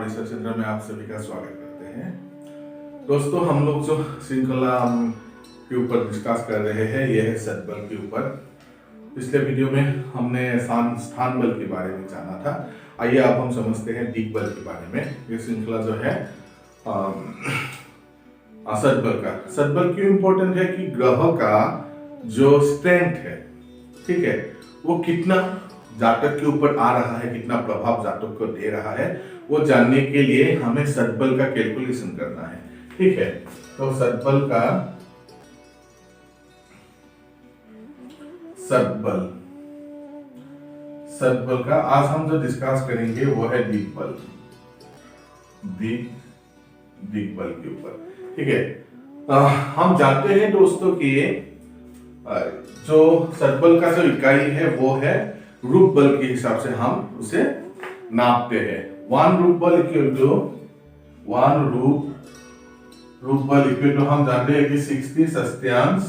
Research centre में आप सभी का स्वागत करते हैं। दोस्तों, हम लोग जो श्रृंखला के ऊपर डिस्कस कर रहे हैं यह है सद्बल के ऊपर। पिछले वीडियो में हमने स्थान बल के बारे में जाना था। आइए अब हम समझते हैं दिग्बल के बारे में। ये श्रृंखला जो है सद्बल का। सद्बल क्यों इंपॉर्टेंट है कि ग्रह का जो स्ट्रेंथ है, ठीक है, वो कितना जातक के ऊपर आ रहा है, कितना प्रभाव जातक को दे रहा है, वो जानने के लिए हमें सद्बल का कैलकुलेशन करना है। ठीक है, तो सद्बल का आज हम जो डिस्कस करेंगे वो है दिग्बल के ऊपर। ठीक है, हम जानते हैं दोस्तों कि जो सद्बल का जो इकाई है वो है रूप बल के हिसाब से हम उसे नापते हैं। वन रूप बल इक्वल टू हम जानते हैं कि 60 सस्त्यांश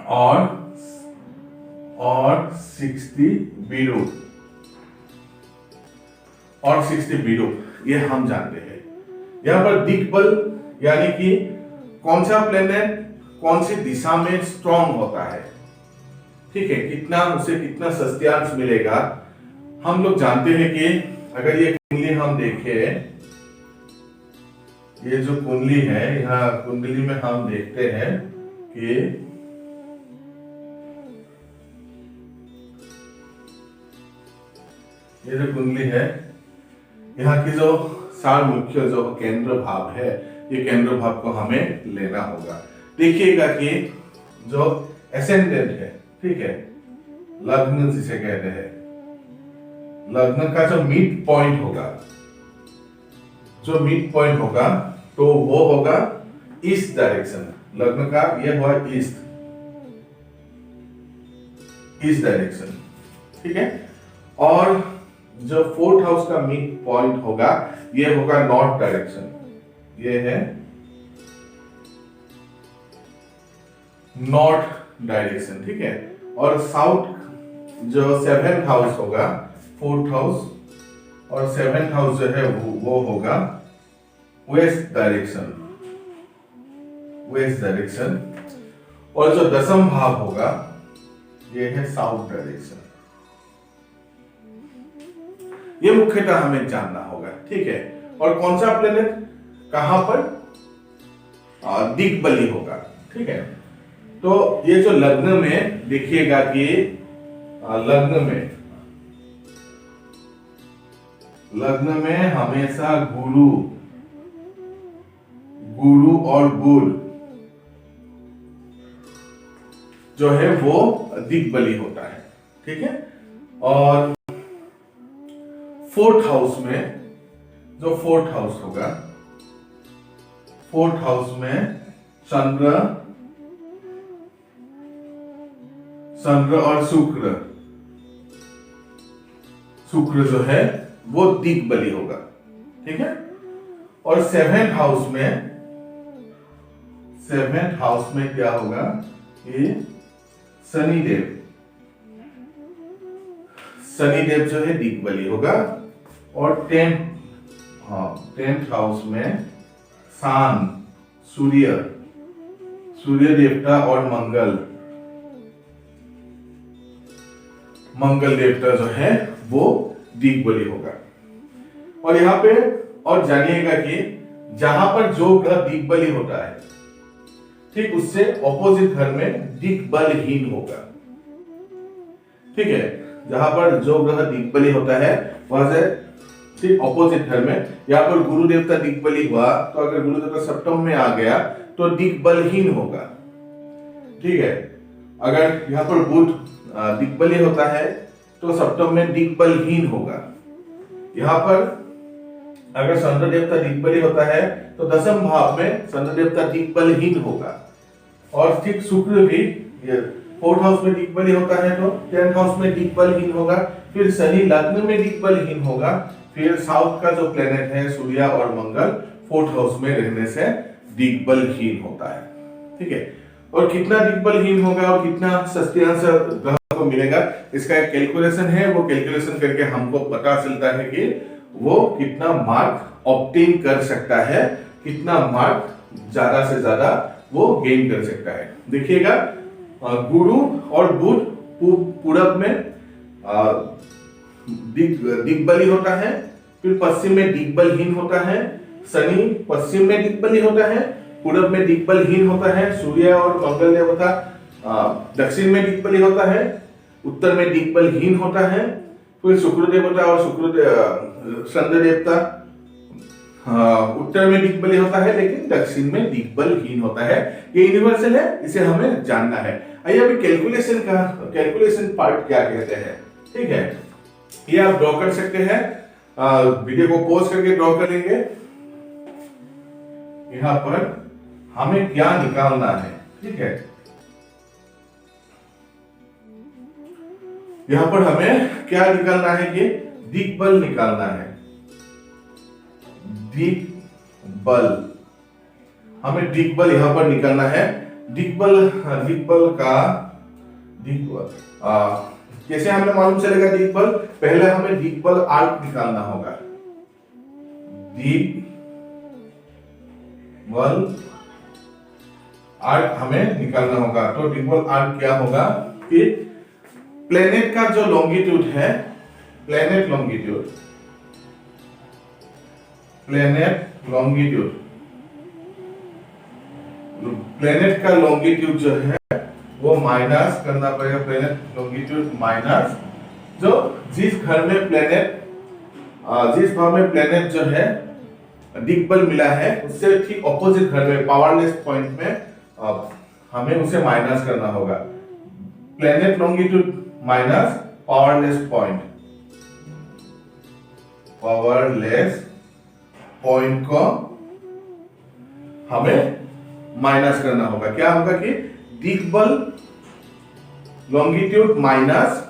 और 60 विरूप, ये हम जानते हैं। यहाँ पर दिग्बल यानी कि कौन सा प्लेनेट कौन सी दिशा में स्ट्रॉन्ग होता है, ठीक है, उसे कितना सस्त्यांश मिलेगा। हम लोग जानते हैं कि अगर ये कुंडली हम देखें, ये जो कुंडली है, यहाँ कुंडली में हम देखते हैं कि ये जो कुंडली है, यहाँ की जो सार मुख्य जो केंद्र भाव है, ये केंद्र भाव को हमें लेना होगा। देखिएगा कि जो एसेंडेंट है, ठीक है, लग्न जिसे कहते हैं, लग्न का जो मिड पॉइंट होगा, तो वो होगा ईस्ट डायरेक्शन। लग्न का ये हुआ ईस्ट डायरेक्शन, ठीक है। और जो फोर्थ हाउस का मिड पॉइंट होगा ये होगा नॉर्थ डायरेक्शन, ये है नॉर्थ डायरेक्शन, ठीक है। और साउथ जो 7th हाउस होगा, 4th हाउस और 7th हाउस जो है वो होगा वेस्ट डायरेक्शन। और जो 10th भाव होगा ये है साउथ डायरेक्शन। ये मुख्यतः हमें जानना होगा, ठीक है। और कौन सा प्लेनेट कहां पर दिग्बली होगा, ठीक है। तो ये जो लग्न में देखिएगा कि लग्न में हमेशा गुरु और बुध जो है वो दिग्बली होता है, ठीक है। और 4th हाउस में जो 4th हाउस होगा, 4th हाउस में चंद्र और शुक्र जो है वो दिग्बली होगा, ठीक है। और 7th हाउस में क्या होगा, ये शनिदेव जो है दिग्बली होगा। और 10th हाउस में सान, सूर्य देवता और मंगल देवता जो है वो दिग्बली होगा। और यहाँ पे और जानिएगा कि जहां पर जो ग्रह दिग्बली होता है, ठीक, उससे ऑपोजिट घर में दिग्बलहीन होगा, ठीक है। जहां पर जो ग्रह दिग्बली होता है वहां से ठीक ऑपोजिट घर में, यहाँ पर गुरु देवता दिग्बली हुआ तो अगर गुरु देवता सप्तम में आ गया तो दिग्बलहीन होगा, ठीक है। अगर यहाँ पर बुध दिग्बली होता है तो सप्तम में दिग्बलहीन होगा। यहाँ पर अगर चंद्र देवता दिग्बली होता है तो 10th भाव में चंद्र देवता दिग्बलहीन होगा। और ठीक शुक्र भी 4th हाउस में दिग्बली होता है तो 10th हाउस में दिग्बलहीन होगा। फिर शनि लग्न में दिग्बलहीन होगा। फिर साउथ का जो प्लेनेट है सूर्य और मंगल 4th हाउस में रहने से दिग्बलहीन होता है, ठीक है। और कितना दिग्बलहीन होगा और कितना सस्त्यांश ग्रह को मिलेगा, इसका एक कैलकुलेशन है। वो कैलकुलेशन करके हमको पता चलता है कि वो कितना मार्क ऑब्टेन कर सकता है, कितना मार्क ज्यादा से ज्यादा वो गेन कर सकता है। देखिएगा, गुरु और बुध पूरब में दिग्बली होता है, फिर पश्चिम में दिग्बलहीन होता है। शनि पश्चिम में दिग्बली होता है, पूरब में दिग्बलहीन होता है। सूर्य और मंगल देवता दक्षिण में दिग्बली होता है, उत्तर में दिग्बलहीन होता है। फिर शुक्र देवता और चंद्र देवता उत्तर में दिग्बली होता है, लेकिन दक्षिण में दिग्बलहीन होता है। ये यूनिवर्सल है, इसे हमें जानना है। आइए अभी कैलकुलेशन पार्ट क्या कहते हैं, ठीक है। ये आप ड्रॉ कर सकते हैं, वीडियो को पॉज करके ड्रॉ करेंगे। यहां पर हमें क्या निकालना है, ठीक है। यहां पर हमें क्या निकालना है, ये दिग्बल निकालना है। दिग्बल, हमें दिग्बल यहां पर निकालना है। दिग्बल कैसे हमें मालूम चलेगा दिग्बल? पहले हमें दिग्बल आर्क निकालना होगा। दिग्बल आर्क हमें निकालना होगा। तो दिग्बल आर्क क्या होगा कि प्लेनेट का जो लॉन्गिट्यूड है, प्लेनेट लॉन्गिट्यूड प्लेनेट का लॉन्गिट्यूड जो है वो माइनस करना पड़ेगा। प्लेनेट लॉन्गिट्यूड माइनस जो जिस भाव में प्लेनेट जो है दिग्बल मिला है, उससे ठीक ऑपोजिट घर में पावरलेस पॉइंट में हमें उसे माइनस करना होगा। Planet longitude minus powerless point को हमें माइनस करना होगा। क्या होगा कि दिग्बल लॉन्गिट्यूड माइनस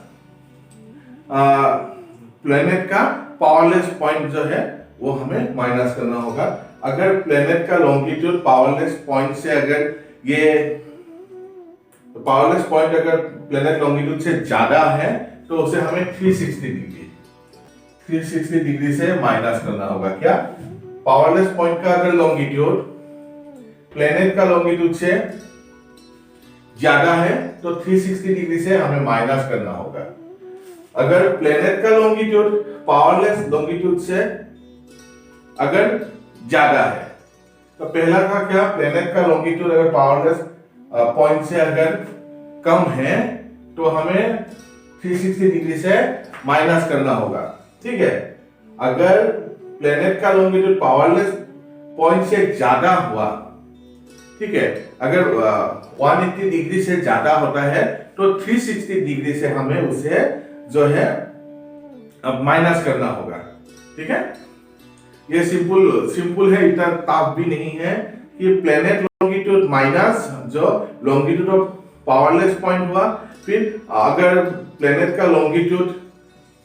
प्लेनेट का पावरलेस पॉइंट जो है वो हमें माइनस करना होगा। अगर प्लेनेट का लॉन्गिट्यूड पावरलेस पॉइंट से अगर पावरलेस पॉइंट अगर प्लेनेट लॉन्गिट्यूड से ज्यादा है तो उसे हमें 360 डिग्री से माइनस करना होगा। क्या पावरलेस पॉइंट का अगर लॉन्गिट्यूड प्लेनेट का लॉन्गिट्यूड से ज्यादा है तो 360 डिग्री से हमें माइनस करना होगा। अगर प्लेनेट का लॉन्गिट्यूड पावरलेस लॉन्गिट्यूड से अगर ज्यादा है तो पहला था क्या, प्लेनेट का लॉन्गिट्यूड अगर पावरलेस पॉइंट से अगर कम है तो हमें 360 डिग्री से माइनस करना होगा, ठीक है। अगर प्लेनेट का लॉन्गिट्यूड पावरलेस पॉइंट से ज्यादा हुआ, ठीक है, अगर 180 डिग्री से ज्यादा होता है तो 360 डिग्री से हमें उसे जो है अब माइनस करना होगा, ठीक है। ये सिंपल है, इतना टफ भी नहीं है कि प्लेनेट लॉन्गिट्यूड माइनस जो लॉन्गिट्यूड ऑफ पावरलेस पॉइंट हुआ, फिर अगर प्लेनेट का लॉन्गिट्यूड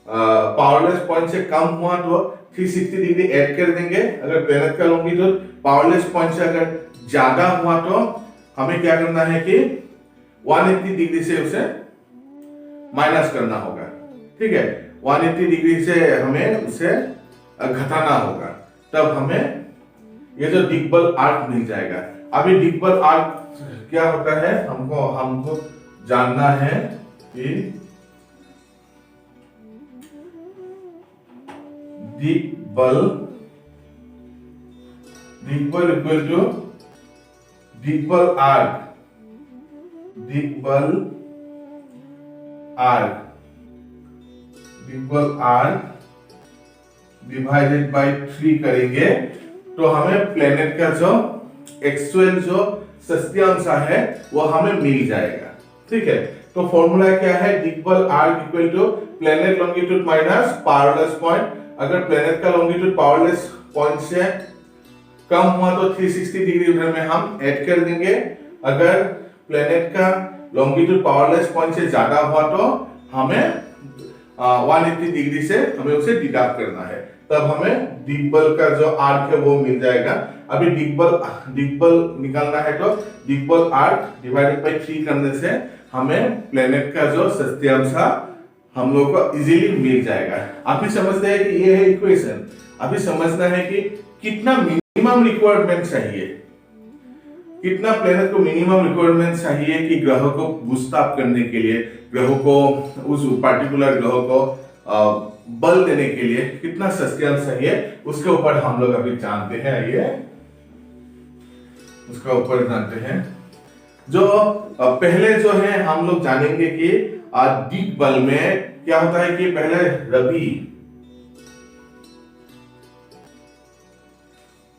पावरलेस पॉइंट से कम हुआ तो 360 डिग्री ऐड कर देंगे। अगर प्लेनेट का लॉन्गिट्यूड पावरलेस पॉइंट से अगर ज्यादा हुआ तो हमें क्या करना है कि 180 डिग्री से उसे माइनस करना होगा, ठीक है। 180 डिग्री से हमें उसे घटाना होगा, तब हमें ये जो दिग्बल आर्क मिल जाएगा। अभी दिग्बल आर्क क्या होता है हमको जानना है कि दिग्बल इक्वल टू दिग्बल आर्क डिवाइडेड बाय 3 करेंगे तो हमें प्लेनेट का जो एक्चुअल जो सस्यांश है वो हमें मिल जाएगा, ठीक है। तो फॉर्मूला क्या है, दिग्बल arc equal to planet longitude minus powerless point. अगर प्लेनेट का लॉन्गिट्यूड पावरलेस पॉइंट से कम हुआ तो 360 डिग्री उधर में हम ऐड कर देंगे। अगर प्लेनेट का लॉन्गिट्यूड पावरलेस पॉइंट से ज्यादा हुआ तो हमें 180 डिग्री से हमें उसे डिडक्ट करना है, तब हमें दिग्बल का जो आर्क है वो मिल जाएगा। अभी दिग्बल निकालना है तो दिग्बल आर्क डिवाइडेड बाय 3 करने से हमें प्लेनेट का जो सस्यांश हम लोग को इजीली मिल जाएगा। आप भी समझते हैं कि ये है इक्वेशन। अभी समझना है कि कितना मिनिमम रिक्वायरमेंट चाहिए, कितना प्लेनेट को मिनिमम रिक्वायरमेंट चाहिए कि ग्रह को बूस्ट अप करने के लिए, ग्रह को, उस पर्टिकुलर ग्रह को बल देने के लिए कितना सस्टेंस चाहिए, उसके ऊपर हम लोग अभी जानते हैं। ये उसके ऊपर जानते हैं। जो पहले जो है हम लोग जानेंगे कि दिग्बल में क्या होता है कि पहले रवि,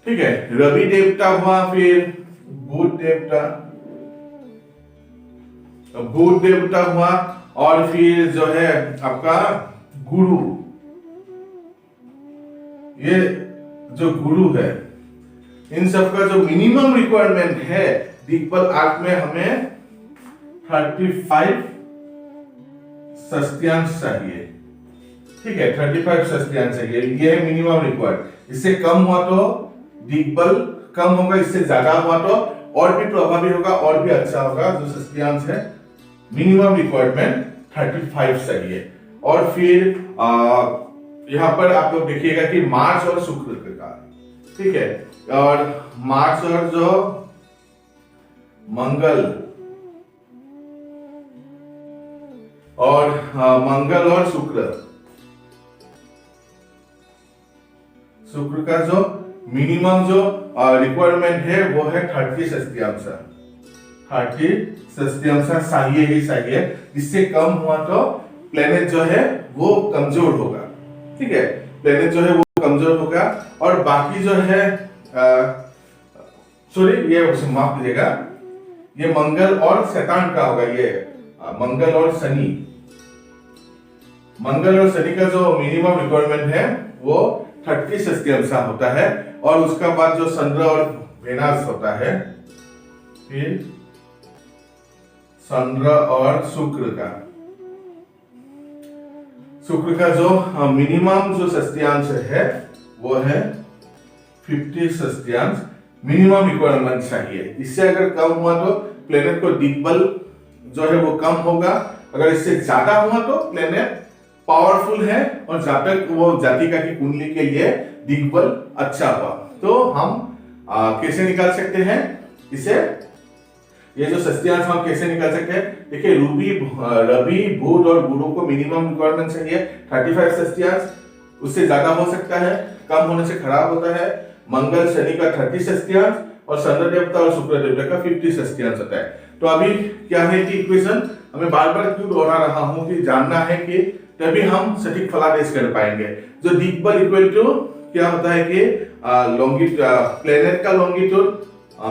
ठीक है, रवि देवता हुआ, फिर बुध देवता हुआ, और फिर जो है आपका गुरु। ये जो गुरु है, इन सब का जो मिनिमम रिक्वायरमेंट है दिग्बल आर्क में हमें 35 सस्त्यांश चाहिए, ठीक है, 35 सस्त्यांश चाहिए। ये है मिनिमम रिक्वायर्ड। इससे कम हुआ तो दिग्बल कम होगा, इससे ज्यादा हुआ तो और भी प्रभावी होगा, और भी अच्छा होगा। जो सस्त्यांश है मिनिमम रिक्वायरमेंट 35 चाहिए। और फिर यहां पर आप लोग देखिएगा कि मार्स और शुक्र का, ठीक है, और मार्स और जो मंगल और शुक्र का जो मिनिमम जो रिक्वायरमेंट है वो है 30 सस्त्यांश। 30 सस्त्यांश चाहिए ही चाहिए। इससे कम हुआ तो प्लेनेट जो है वो कमजोर होगा, ठीक है, प्लेनेट जो है वो कमजोर होगा। और बाकी जो है सॉरी, ये माफ कीजिएगा, ये मंगल और शैतान का होगा। ये मंगल और शनि का जो मिनिमम रिक्वायरमेंट है वो 30 सस्त्यांश होता है। और उसका बाद जो चंद्र और वेनस होता है, फिर चंद्र और शुक्र का जो मिनिमम जो सस्त्यांश है वो है 50 सस्त्यांश मिनिमम रिक्वायरमेंट चाहिए। इससे अगर कम हुआ तो प्लेनेट को दिग्बल जो है वो कम होगा। अगर इससे ज्यादा हुआ तो प्लेनेट पावरफुल है और जातक वो जातिका की कुंडली के लिए दिग्बल अच्छा हुआ। तो हम कैसे निकाल सकते हैं इसे, ये जो सस्त्यांश हम कैसे निकाल सकते हैं? देखिए, रवि बुध और गुरु को मिनिमम रिक्वायरमेंट चाहिए 35 सस्त्यांश। उससे ज्यादा हो सकता है, कम होने से खराब होता है। मंगल शनि का 30 सस्त्यांश और चंद्र देवता और शुक्र देवता का 50 सस्त्यांश होता है। तो अभी क्या है कि इक्वेशन हमें बार बार क्यों दोहरा रहा हूं कि जानना है कि तभी हम सटीक फलादेश कर पाएंगे। जो दिग्बल इक्वल टू क्या होता है कि प्लेनेट का longitude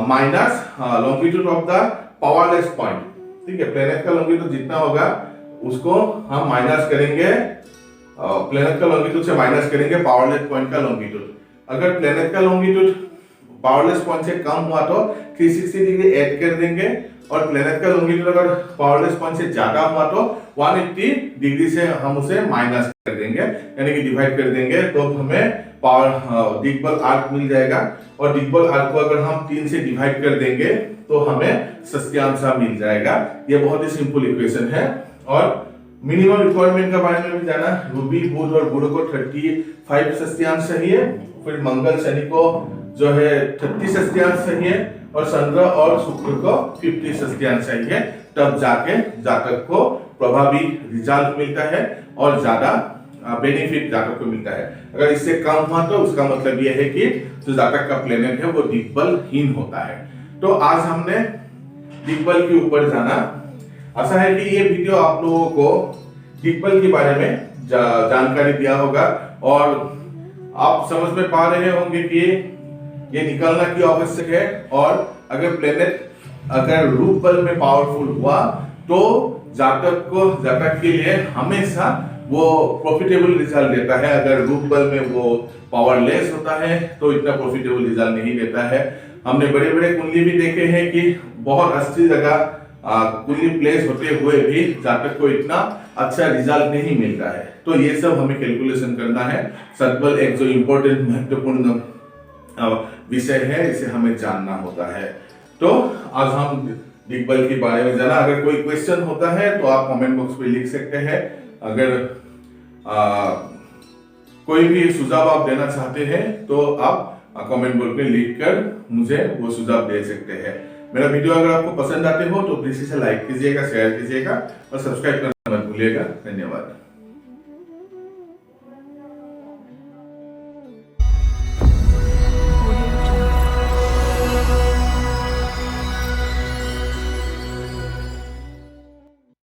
minus longitude of the powerless point, ठीक है। प्लेनेट का लॉन्गिट्यूड जितना होगा उसको हम माइनस करेंगे, प्लेनेट का लॉन्गिट्यूड से माइनस करेंगे पावरलेस पॉइंट का लॉन्गिट्यूड। अगर प्लेनेट का लॉन्गिट्यूड पावरलेस पॉइंट से कम हुआ तो 360 डिग्री ऐड कर देंगे, और प्लेनेट का लॉन्गिट्यूड अगर पावरलेस पॉइंट से ज्यादा हुआ तो 180 डिग्री से हम उसे माइनस कर देंगे, यानी कि डिवाइड कर देंगे, तो हमें दिग्बल आर्क मिल जाएगा। और दिग्बल आर्क को अगर हम 3 से डिवाइड कर देंगे तो हमें सस्त्यांश मिल जाएगा। ये बहुत ही सिंपल इक्वेशन है। और मिनिमम रिक्वायरमेंट के बारे में भी जाना, रवि बुध और गुरु को 35 सस्त्यांश चाहिए, फिर मंगल शनि को जो है 30 सस्त्यांश चाहिए, और चंद्र और शुक्र को 50 सस्त्यांश चाहिए। तब जाके जातक को प्रभावी रिजल्ट मिलता है और ज्यादा बेनिफिट जातक को मिलता है। अगर इससे कम हुआ तो उसका मतलब यह है कि जो जातक का प्लेनेट है वो दिग्बलहीन होता है। तो आज हमने दिग्बल के ऊपर जाना। आशा है कि ये वीडियो आप लोगों को दिग्बल के बारे में जानकारी दिया होगा, और आप समझ में पा रहे होंगे कि ये निकालना क्यों आवश्यक है। और अगर प्लेनेट अगर रूप बल में पावरफुल हुआ तो जातक के लिए हमेशा वो प्रॉफिटेबल रिजल्ट देता है। अगर रूप बल में वो पावरलेस होता है तो इतना प्रॉफिटेबल रिजल्ट नहीं देता है। हमने बड़े बड़े कुंडली भी देखे हैं कि बहुत अच्छी जगह कुंडली प्लेस होते हुए भी जातक को इतना अच्छा रिजल्ट नहीं मिलता है। तो ये सब हमें कैलकुलेशन करना है। सतबल एक जो इम्पोर्टेंट महत्वपूर्ण विषय है, इसे हमें जानना होता है। तो आज हम दिग्बल के बारे में जाना। अगर कोई क्वेश्चन होता है तो आप कमेंट बॉक्स में लिख सकते हैं। अगर कोई भी सुझाव आप देना चाहते हैं तो आप कमेंट बॉक्स में लिख कर मुझे वो सुझाव दे सकते हैं। मेरा वीडियो अगर आपको पसंद आते हो तो प्लीज इसे लाइक कीजिएगा, शेयर कीजिएगा और सब्सक्राइब करना मत भूलिएगा। धन्यवाद।